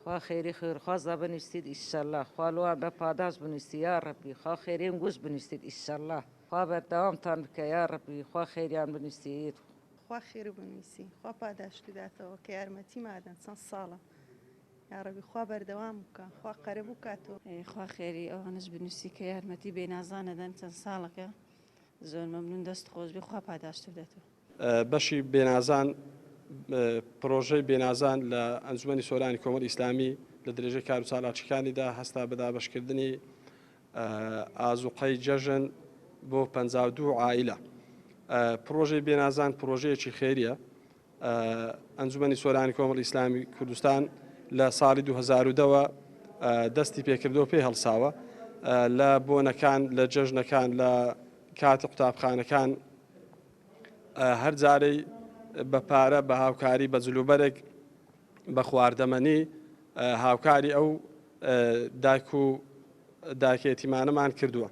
خوا خێری خێرخوازە بنووسیت ئیشەڵڵا خوا بە پاداش بنووسی یا ڕەبی خوا خێریم گوش بنووسیت ئیشەڵڵا خوا بەردەوامتان بکە یا ڕەبی خوا خێریان بنووسیت خوا خێر بنووسی خوا پاداش بداتەوە کە یارمەتی مادەن چەند ساڵە یاڕەبی خوا بەردەوام بکە خوا قەرەب بکاتەوە خوا خێری ئەوانش بنووسی کە یارمەتی بێنازانەدەن چەند ساڵەکە زۆر مەمنون دەست خۆش بێ خوا پاداش بداتەوە بەشی بێنازان پرۆژەی بێنازان لە ئەنجومەنی سۆرانی کۆمەڵی ئیسلامی لە درێژەی کار و چالاکیەکانیدا هەستا بە دابەشکردنی ئازوقەی جەژن بۆ 52 عائیلە. پرۆژەی بێنازان پرۆژەیەکی خێریە. ئەنجومەنی سۆرانی کۆمەڵی ئیسلامی کوردستان لە ساڵی 2010ەوە دەستی پێکردەوە پێی هەڵساوە لە بۆنەکان لە جەژنەکان لە کاتی قوتابخانەکان هەر جارەی بە پارە بە هاوکاری بە جلوبەرێک بە خواردەمەنی هاوکاری ئەو دایک و داکێتیمانەمان کردووە.